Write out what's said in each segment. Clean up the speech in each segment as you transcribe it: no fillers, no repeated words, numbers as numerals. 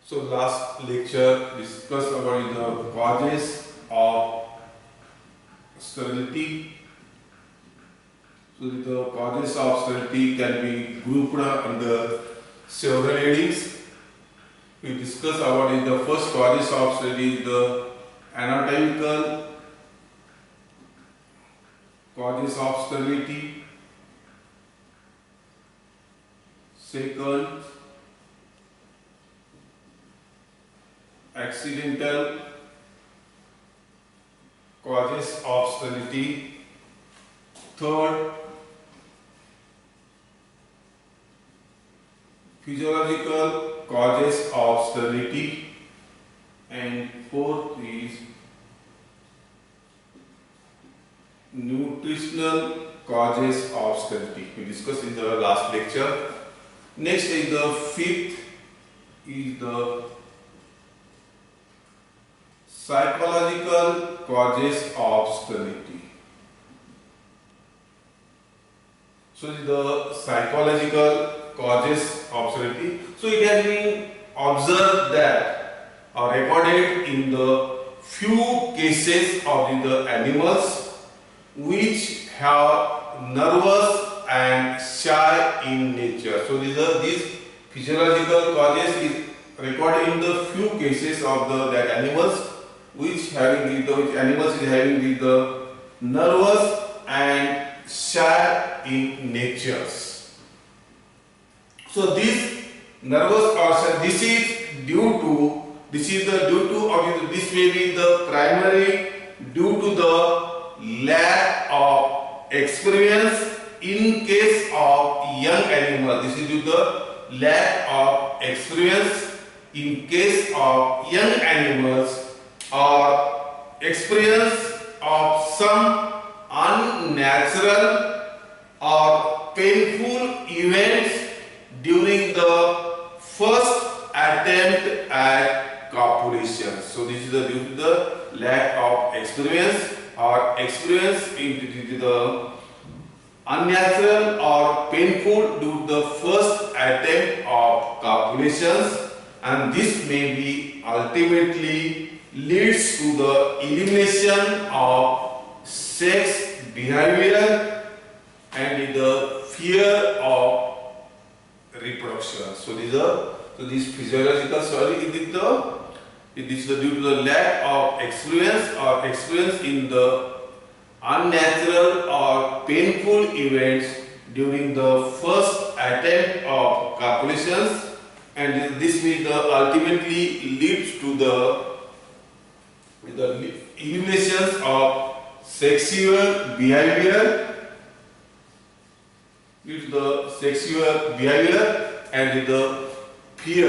So last lecture discussed about the causes of sterility. So the causes of sterility can be grouped under several headings. We discussed about the first causes of sterility, the anatomical causes of sterility. Second, accidental causes of sterility. Third, physiological causes of sterility. And fourth is nutritional causes of sterility. We discussed in the last lecture. Next is the fifth is the psychological causes of sterility. So the psychological causes of sterility. So it has been observed that or recorded in the few cases of the animals which have nervous and shy in nature. So these physiological causes is recorded in the few cases of that animals which animals is having the nervous and shy in natures. So this nervous or shy, this may be the primary due to the lack of experience in case of young animal. This is due to the lack of experience in case of young animals or experience of some unnatural or painful events during the first attempt at copulation. So this is due to the lack of experience or experience in the unnatural or painful due to the first attempt of copulations, and this may be ultimately leads to the elimination of sex behavior and the fear of reproduction. So this physiological it is due to the lack of experience in the unnatural or painful events during the first attempt of copulations, and this will ultimately leads to the eliminations of sexual behavior and the fear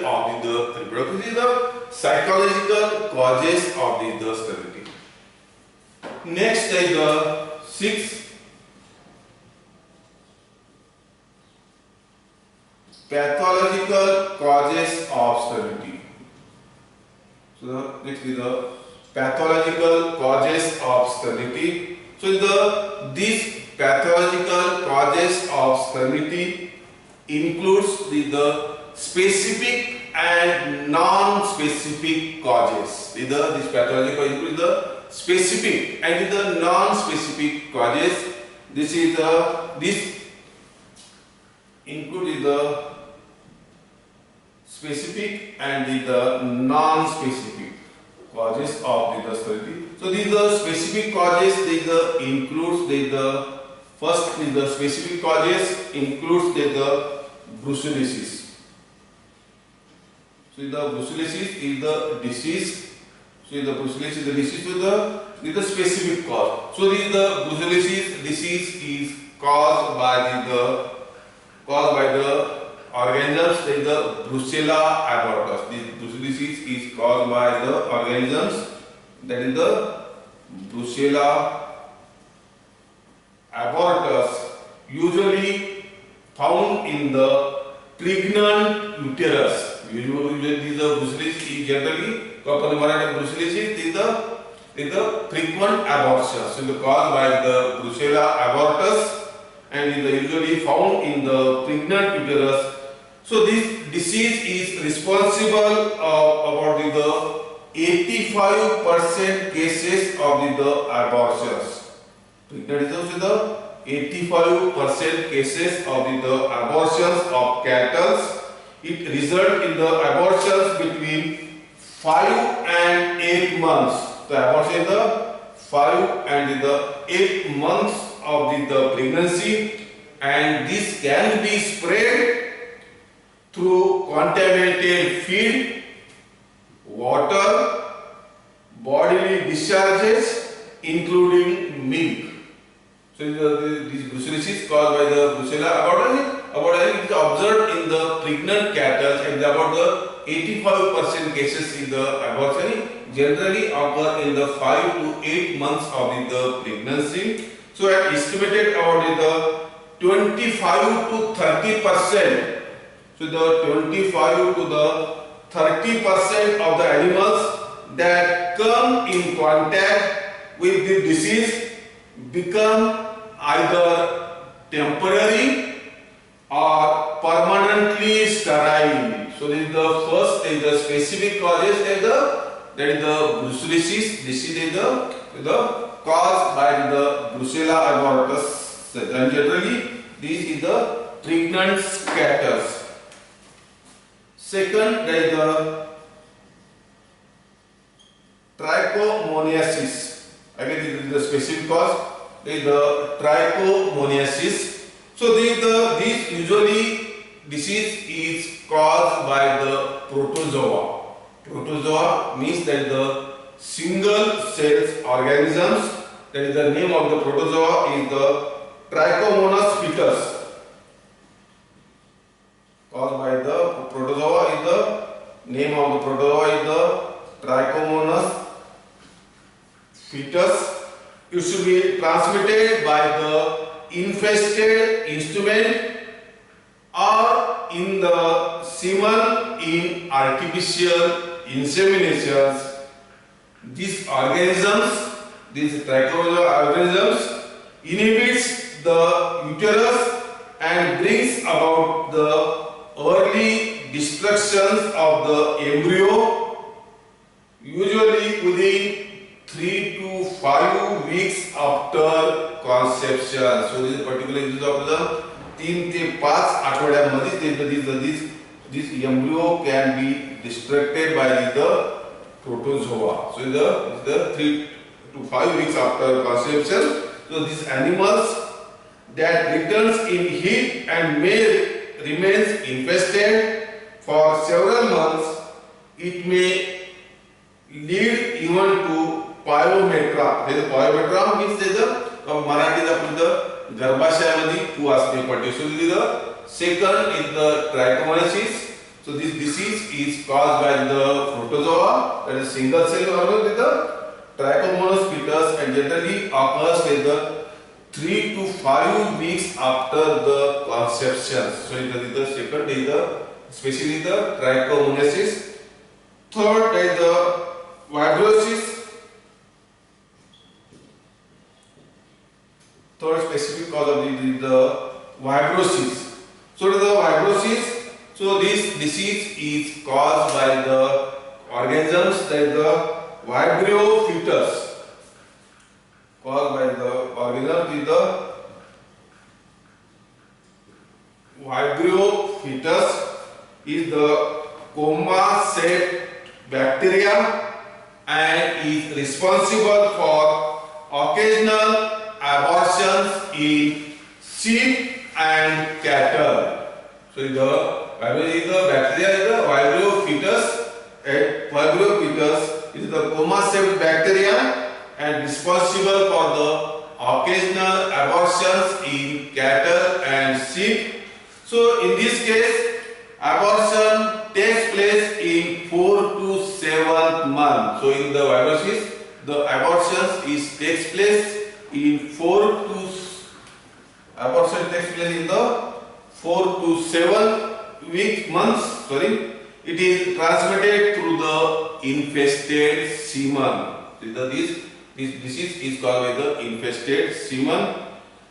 of the reproduction. These are the psychological causes of the sterility. Next is the sixth, pathological causes of sterility. So next is the pathological causes of sterility. So these pathological causes of sterility includes the specific and non-specific causes. This pathological includes the specific and the non-specific causes. This includes the specific and the non-specific causes of the sterility. So these are specific causes. First is the specific causes includes the brucellosis. So the brucellosis is the disease. So the brucellosis is the disease with the specific cause. So the brucellosis disease is caused by the organisms like the Brucella abortus. This brucellosis is caused by the organisms that is the Brucella abortus, usually found in the pregnant uterus. Usually the brucellosis is generally brucellosis is the frequent abortion. So caused by the Brucella abortus and is usually found in the pregnant uterus. So this disease is responsible about the 85% cases of the abortions. Pregnant with the 85% cases of the abortions of cattle. It results in the abortions between 5 and 8 months. The abortion is the 5 and the 8 months of the pregnancy, and this can be spread through contaminated feed, water, bodily discharges, including milk. So this brucellosis caused by the Brucella aborigine is observed in the pregnant cattle, and about the 85% cases in the abortion generally occur in the 5 to 8 months of the pregnancy. So I estimated about the 25 to 30%. So the 25 to the 30% of the animals that come in contact with the disease become either temporary or permanently sterile. So this is the first, is the specific causes, that is the brucellosis. This is the caused by the Brucella abortus, and generally this is the pregnant cattle. Second, there is the trichomoniasis. Again, this is the specific cause. There is the trichomoniasis. So this usually disease is caused by the protozoa. Protozoa means that the single cells organisms. That is the name of the protozoa is the Trichomonas fetus. Caused by the protozoa is the name of the protozoa is the Trichomonas fetus. It should be transmitted by the infested instrument or in the semen in artificial inseminations. These organisms, these trichomonas organisms, inhibits the uterus and brings about the early destruction of the embryo, usually within 3 to 5 weeks after conception. So this is particular use of the 3 to 5 आठवड्यामध्ये this embryo can be destructed by the protozoa. So the 3 to 5 weeks after conception. So these animals that returns in heat and may remains infested for several months. It may lead even to pyometra. There is pyometra means there is a Marathi garbhashayamadi two asne patti. So this is the second is the trichomoniasis. So this disease is caused by the protozoa, that is single cell organism with the Trichomonas fetus, and generally occurs with the 3 to 5 weeks after the conception. So this is the second is the especially the trichomoniasis. Third is the vibrosis. Third specific cause of the vibrosis. So the vibrosis. So this disease is caused by the organisms that the Vibrio fetus, caused by the organism with the Vibrio fetus is the coma-shaped bacteria and is responsible for occasional abortions in sheep and cattle. So the bacteria is the Vibrio fetus, and Vibrio fetus is the coma-shaped bacteria and responsible for the occasional abortions in cattle and sheep. So in this case, abortion takes place in 4 to 7 months. So in the vibrosis, the abortions takes place in 4 to 7 months. It is transmitted through the infested semen. This disease is called by the infested semen.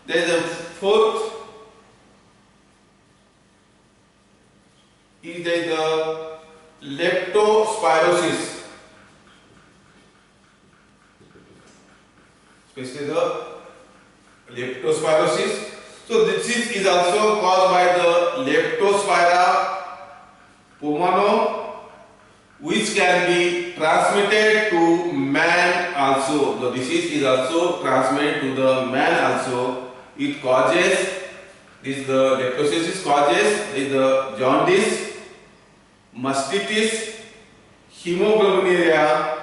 There is a fourth leptospirosis, especially the leptospirosis. So this is also caused by the Leptospira pumano, which can be transmitted to man also. The disease is also transmitted to the man also. It causes, this the leptospirosis causes is the jaundice, mastitis, hemoglobinuria,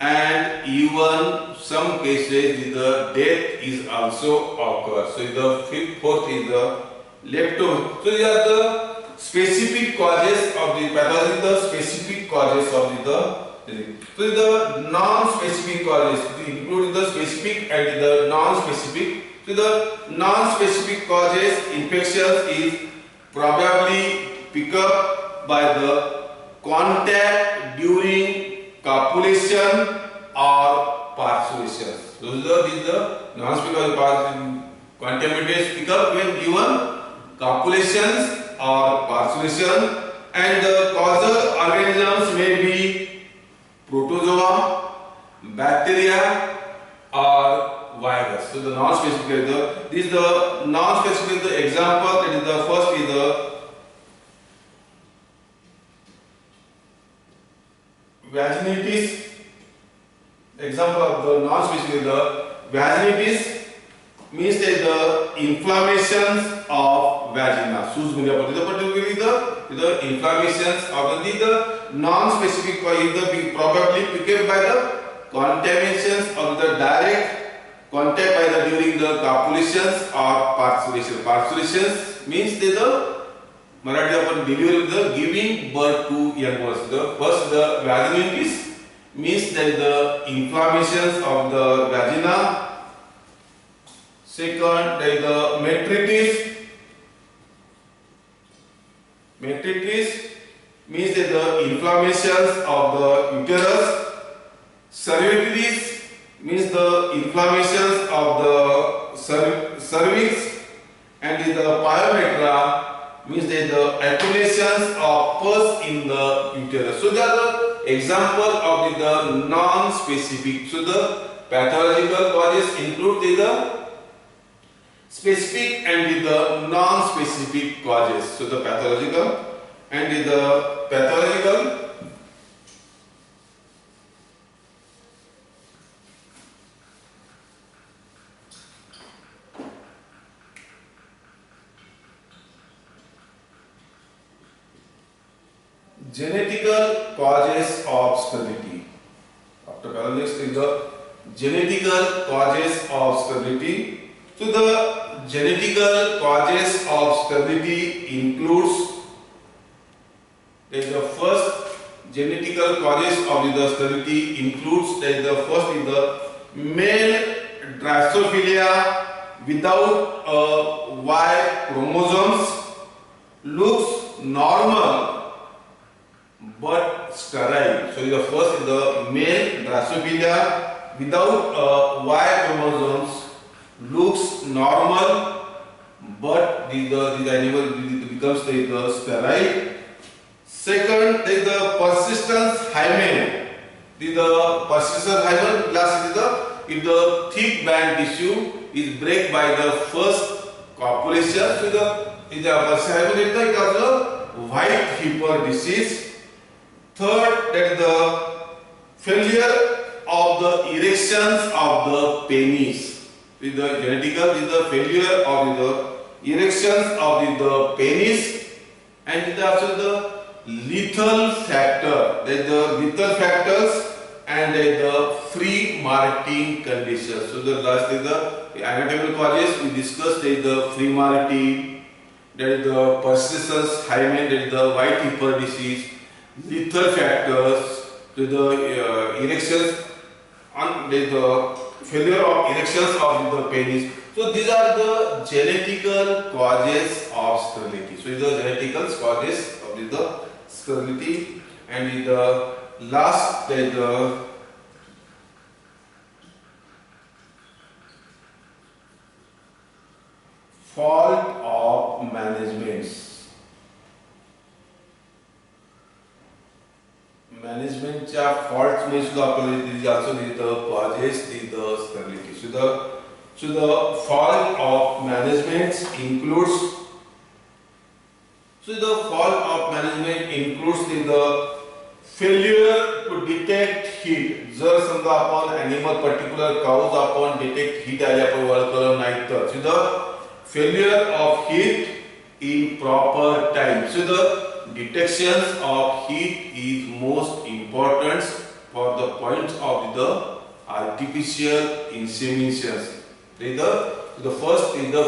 and even some cases the death is also occurs. So the fourth is the lepto. So these are the specific causes of the pathology, the specific causes of the disease. So the non-specific causes, including the specific and the non-specific. So the non-specific causes infections is probably picked up by the contact during copulation or parturition. So these is the non-specific contaminants pick up when given copulations or parturition, and the causal organisms may be protozoa, bacteria, or virus. So the non-specific, this is the non-specific the example. That is the first is the vaginitis. Example of the non-specific, the vaginitis means that the inflammations of vagina. Particularly the inflammations of the non-specific is probably picked by the contaminations of the direct contact by the during the copulations or parturition. Parturitions means that the Marathi upon delivery the giving birth to young ones. The first the vaginitis means that the inflammations of the vagina. Second, there is the metritis. Metritis means that the inflammations of the uterus. Cervicitis means the inflammations of the cervix, and the pyometra means that the accumulations of pus in the uterus. So there are the example of the non-specific. So the pathological causes include the specific and the non-specific causes. So the pathological and the pathological genetical causes of sterility. After pathological is the genetical causes of sterility. So the genetical causes of sterility includes the first genetical causes of the sterility includes the first is the male Drosophila without Y chromosomes, looks normal but sterile. So the first is the male Drosophila without Y chromosomes, looks normal but the animal becomes the sterile. Second is the persistence hymen. The persistence hymen last is the thick band tissue is break by the first copulation. So the persistence hymen it is the white heifer disease. Third, that is the failure of the erections of the penis. With the genetical is the failure of the erections of the penis, and it is also the lethal factor. That is the lethal factors and the free Martin conditions. So the last is the anatomical causes we discussed. That is the free Martin, that is the persistence hymen, that is the white heifer disease, lethal factors, to the erections, and the failure of erections of the penis. So these are the genetical causes of sterility. So these are the genetical causes of the sterility, and the last is the fault of management. मॅनेजमेंटच्या फॉल्ट्समध्ये सुद्धा आपल्याला दिली also the causes the stability. So the fall of management includes the failure to detect heat. जर समजा आपण animal particular cows आपण detect heat आले आपण ओळखलं नाही तर so the failure of heat in proper time. So the detections of heat is most important for the points of the artificial inseminations. The first is the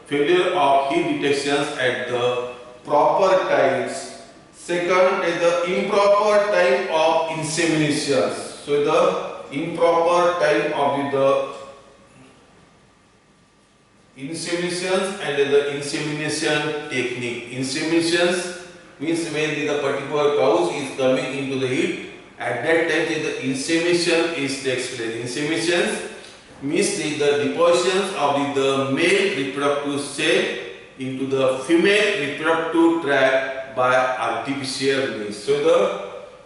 failure of heat detections at the proper times. Second is the improper time of inseminations. So the improper time of the inseminations and the insemination technique. Inseminations means when the particular cows is coming into the heat, at that time the insemination is takes place. Inseminations means the depositions of the male reproductive cell into the female reproductive tract by artificial means. So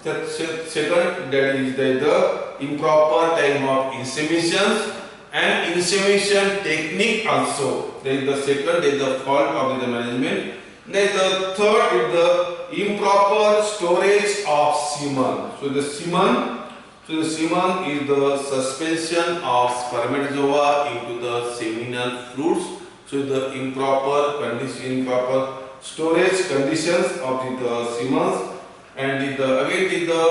the second that is the improper time of inseminations and insemination technique also. Then the second is the fault of the management. Then the third is the improper storage of semen. So the semen is the suspension of spermatozoa into the seminal fluids. So the improper storage conditions of the semen and again the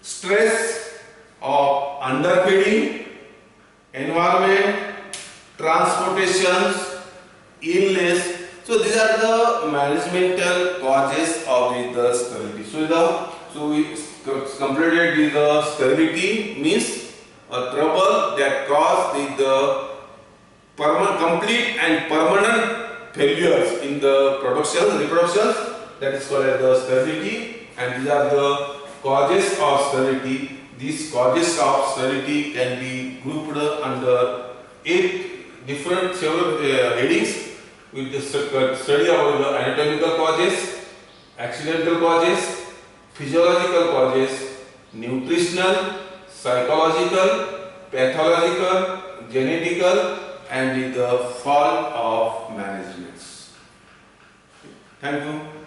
stress of underfeeding, environment, transportations, illness. So these are the managemental causes of the sterility. So we completed with the sterility means a trouble that causes the complete and permanent failures in the reproductions, that is called as the sterility, and these are the causes of sterility. These causes of sterility can be grouped under 8 different headings with the study about the anatomical causes, accidental causes, physiological causes, nutritional, psychological, pathological, genetical, and the fault of management. Thank you.